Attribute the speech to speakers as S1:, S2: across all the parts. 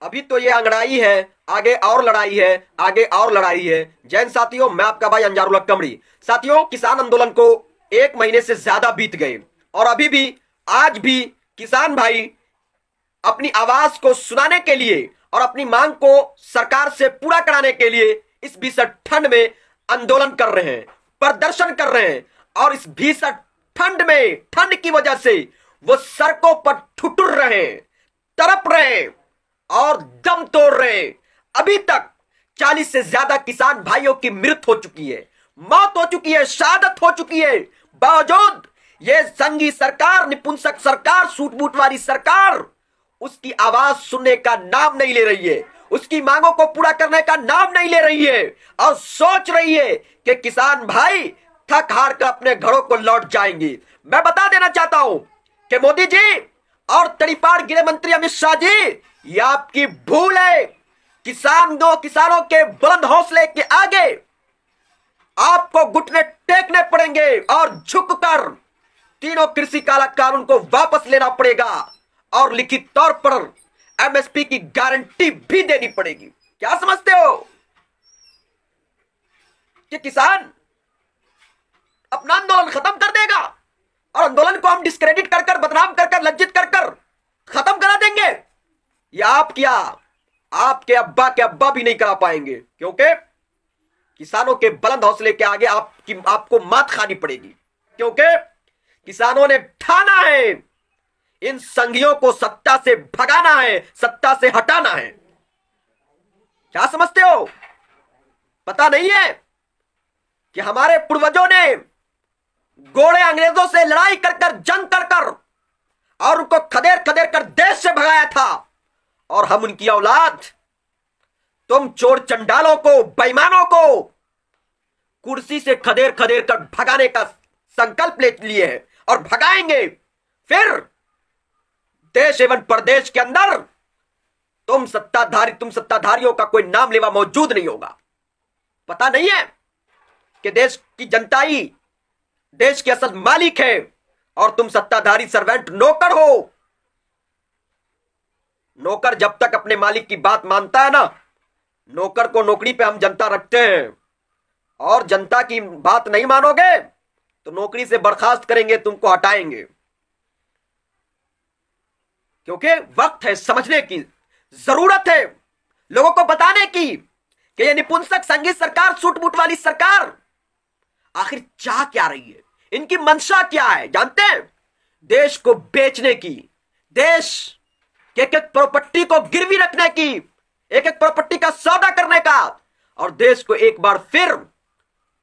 S1: अभी तो ये अंगड़ाई है, आगे और लड़ाई है, आगे और लड़ाई है। जैन साथियों, मैं आपका भाई अंजारुल हक कमरी। साथियों, किसान आंदोलन को 1 महीने से ज्यादा बीत गए और अभी भी आज भी किसान भाई अपनी आवाज को सुनाने के लिए और अपनी मांग को सरकार से पूरा कराने के लिए इस भीषण ठंड में आंदोलन कर रहे हैं, प्रदर्शन कर रहे हैं। और इस भीषण ठंड में, ठंड की वजह से वो सड़कों पर ठुठुर रहे हैं, तड़प रहे हैं और दम तोड़ रहे हैं। अभी तक 40 से ज्यादा किसान भाइयों की मृत्यु हो चुकी है, मौत हो चुकी है, शहादत हो चुकी है। बावजूद ये संघी सरकार, निपुंसक सरकार, सूट बूट वाली सरकार उसकी आवाज सुनने का नाम नहीं ले रही है, उसकी मांगों को पूरा करने का नाम नहीं ले रही है और सोच रही है कि किसान भाई थक हार कर अपने घरों को लौट जाएंगे। मैं बता देना चाहता हूं कि मोदी जी और तड़ीपार गृह मंत्री अमित शाह जी, ये आपकी भूल है। किसानों के बुलंद हौसले के आगे आपको घुटने टेकने पड़ेंगे और झुककर तीनों कृषि काला कानून को वापस लेना पड़ेगा और लिखित तौर पर एमएसपी की गारंटी भी देनी पड़ेगी। क्या समझते हो कि किसान अपना आंदोलन खत्म कर देगा और आंदोलन को हम डिस्क्रेडिट कर कर, बदनाम कर कर, लज्जित कर कर खत्म करा देंगे? या आप क्या, आपके अब्बा के अब्बा भी नहीं करा पाएंगे, क्योंकि किसानों के बुलंद हौसले के आगे आपको मात खानी पड़ेगी। क्योंकि किसानों ने ठाना है इन संघियों को सत्ता से भगाना है, सत्ता से हटाना है। क्या समझते हो? पता नहीं है कि हमारे पूर्वजों ने गोरे अंग्रेजों से लड़ाई कर कर, जंग कर कर और उनको खदेड़ खदेड़ कर देश से भगाया था, और हम उनकी औलाद, तुम चोर चंडालों को, बेईमानों को कुर्सी से खदेड़ खदेड़ कर भगाने का संकल्प ले लिए हैं और भगाएंगे। फिर देश एवं प्रदेश के अंदर तुम सत्ताधारियों का कोई नाम लेवा मौजूद नहीं होगा। पता नहीं है कि देश की जनता ही देश के असल मालिक है और तुम सत्ताधारी सर्वेंट, नौकर हो। नौकर जब तक अपने मालिक की बात मानता है ना, नौकर को नौकरी पे हम जनता रखते हैं, और जनता की बात नहीं मानोगे तो नौकरी से बर्खास्त करेंगे, तुमको हटाएंगे। क्योंकि वक्त है समझने की, जरूरत है लोगों को बताने की कि ये निपुंसक संघी सरकार, सूट बूट वाली सरकार आखिर चाह क्या रही है, इनकी मंशा क्या है। जानते हैं? देश को बेचने की, देश के एक एक प्रॉपर्टी को गिरवी रखने की, एक एक प्रॉपर्टी का सौदा करने का, और देश को एक बार फिर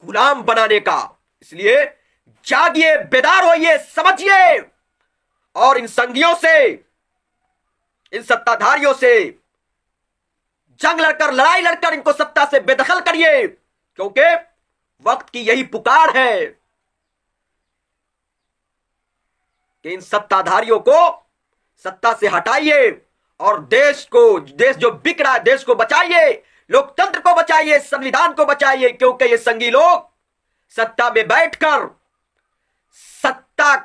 S1: गुलाम बनाने का। इसलिए जागिए, बेदार होइए, समझिए और इन संघियों से, इन सत्ताधारियों से जंग लड़कर, लड़ाई लड़कर इनको सत्ता से बेदखल करिए। क्योंकि वक्त की यही पुकार है कि इन सत्ताधारियों को सत्ता से हटाइए और देश जो बिक रहा है, देश को बचाइए, लोकतंत्र को बचाइए, संविधान को बचाइए। क्योंकि ये संघी लोग सत्ता में बैठकर सत्ता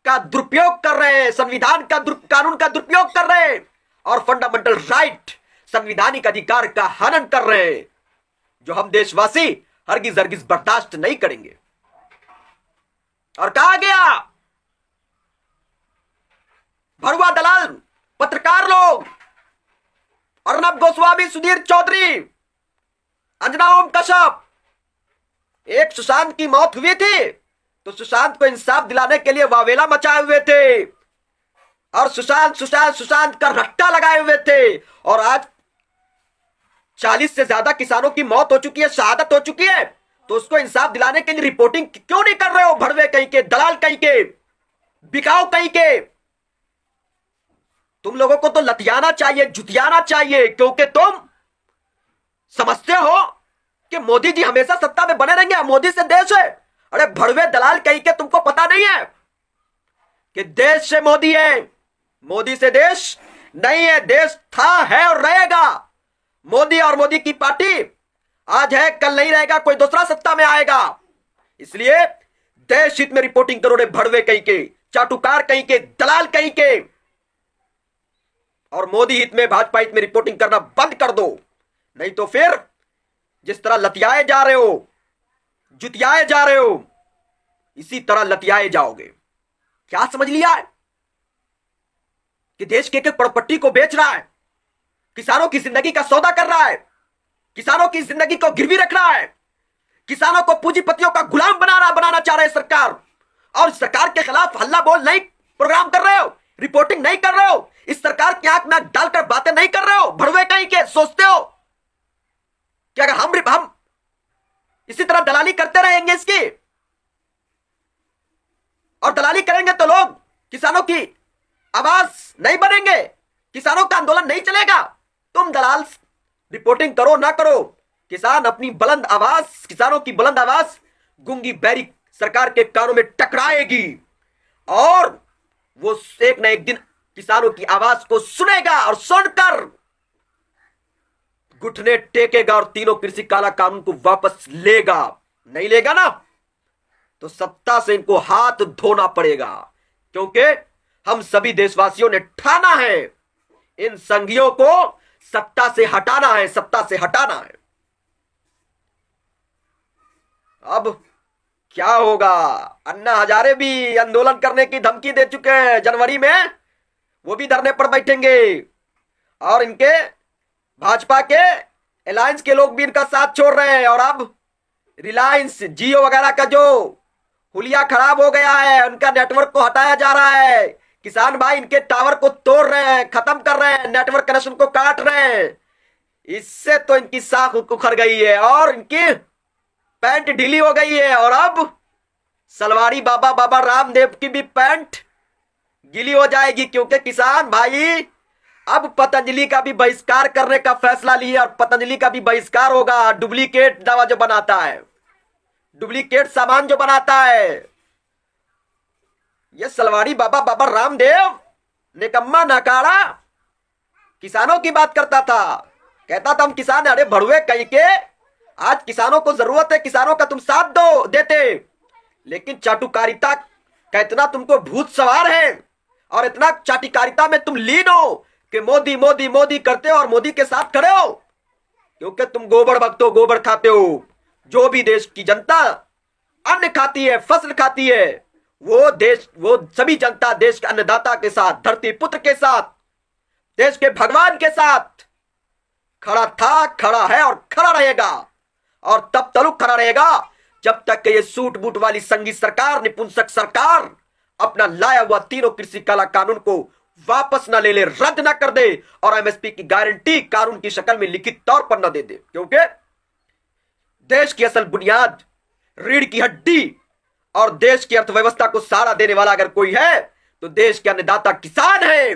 S1: का दुरुपयोग कर रहे हैं, संविधान का कानून का दुरुपयोग कर रहे हैं और फंडामेंटल राइट, संवैधानिक अधिकार का हनन कर रहे हैं, जो हम देशवासी हरगिज हरगिज बर्दाश्त नहीं करेंगे। और कहा गया, भरुआ दलाल, पत्रकार लोग, अर्नब गोस्वामी, सुधीर चौधरी, अंजना ओम कश्यप, एक सुशांत की मौत हुई थी तो सुशांत को इंसाफ दिलाने के लिए वावेला मचाए हुए थे और सुशांत का रट्टा लगाए हुए थे। और आज 40 से ज्यादा किसानों की मौत हो चुकी है, शहादत हो चुकी है, तो उसको इंसाफ दिलाने के लिए रिपोर्टिंग क्यों नहीं कर रहे हो? भड़वे कहीं के, दलाल कहीं के, बिकाऊ कहीं के। तुम लोगों को तो लतियाना चाहिए, जुतियाना चाहिए, क्योंकि तुम समझते हो कि मोदी जी हमेशा सत्ता में बने रहेंगे, मोदी से देश है। अरे भड़वे दलाल कहीं के, तुमको पता नहीं है कि देश से मोदी है, मोदी से देश नहीं है। देश था, है और रहेगा। मोदी और मोदी की पार्टी आज है, कल नहीं रहेगा, कोई दूसरा सत्ता में आएगा। इसलिए देश हित में रिपोर्टिंग करो रे भड़वे कहीं के, चाटुकार कहीं के, दलाल कहीं के। और मोदी हित में, भाजपा हित में रिपोर्टिंग करना बंद कर दो, नहीं तो फिर जिस तरह लतियाए जा रहे हो, जुतियाए जा रहे हो, इसी तरह लतियाए जाओगे। क्या समझ लिया है कि देश के एक प्रॉपर्टी को बेच रहा है, किसानों की जिंदगी का सौदा कर रहा है, किसानों की जिंदगी को गिरवी रख रहा है, किसानों को पूंजीपतियों का गुलाम बनाना चाह रहे हैं सरकार। और सरकार के खिलाफ हल्ला बोल नहीं प्रोग्राम कर रहे हो, रिपोर्टिंग नहीं कर रहे हो, इस सरकार की आंख में डालकर बातें नहीं कर रहे हो, भड़वे कहीं के सोचते हो कि अगर हम इसी तरह दलाली करते रहेंगे इसकी, और दलाली करेंगे तो लोग किसानों की आवाज नहीं बनेंगे, किसानों का आंदोलन नहीं चलेगा। तुम दलाल रिपोर्टिंग करो ना करो, किसान अपनी बुलंद आवाज, किसानों की बुलंद आवाज गूंगी बैरी सरकार के कानों में टकराएगी और वो एक न एक दिन किसानों की आवाज को सुनेगा और सुनकर घुटने टेकेगा और तीनों कृषि काला कानून को वापस लेगा। नहीं लेगा ना तो सत्ता से इनको हाथ धोना पड़ेगा, क्योंकि हम सभी देशवासियों ने ठाना है इन संघियों को सत्ता से हटाना है, सत्ता से हटाना है। अब क्या होगा? अन्ना हजारे भी आंदोलन करने की धमकी दे चुके हैं, जनवरी में वो भी धरने पर बैठेंगे और इनके भाजपा के अलायंस के लोग भी इनका साथ छोड़ रहे हैं। और अब रिलायंस, जियो वगैरह का जो हुलिया खराब हो गया है, उनका नेटवर्क को हटाया जा रहा है। किसान भाई इनके टावर को तोड़ रहे हैं, खत्म कर रहे हैं, नेटवर्क कनेक्शन को काट रहे हैं। इससे तो इनकी साख उखड़ गई है और इनकी पैंट ढीली हो गई है। और अब सलवारी बाबा रामदेव की भी पैंट गीली हो जाएगी, क्योंकि किसान भाई अब पतंजलि का भी बहिष्कार करने का फैसला लिया और पतंजलि का भी बहिष्कार होगा। डुप्लीकेट दवा जो बनाता है, डुप्लीकेट सामान जो बनाता है, ये सलवारी बाबा रामदेव निकम्मा नकारा किसानों की बात करता था, कहता था हम किसान, अरे भड़ुए कहीं के, आज किसानों को जरूरत है, किसानों का तुम साथ दो देते, लेकिन चाटुकारिता का इतना तुमको भूत सवार है और इतना चाटुकारिता में तुम लीन हो कि मोदी मोदी मोदी करते हो और मोदी के साथ खड़े हो, क्योंकि तुम गोबर भगतो, गोबर खाते हो। जो भी देश की जनता अन्न खाती है, फसल खाती है, वो सभी जनता देश के अन्नदाता के साथ, धरती पुत्र के साथ, देश के भगवान के साथ खड़ा था, खड़ा है और खड़ा रहेगा। और तब तक खड़ा रहेगा जब तक कि ये सूट बूट वाली संघी सरकार, निपुंसक सरकार अपना लाया हुआ तीनों कृषि काला कानून को वापस न ले ले, रद्द न कर दे और एमएसपी की गारंटी कानून की शक्ल में लिखित तौर पर न दे दे। क्योंकि देश की असल बुनियाद, रीढ़ की हड्डी और देश की अर्थव्यवस्था को सहारा देने वाला अगर कोई है तो देश के अन्नदाता किसान है।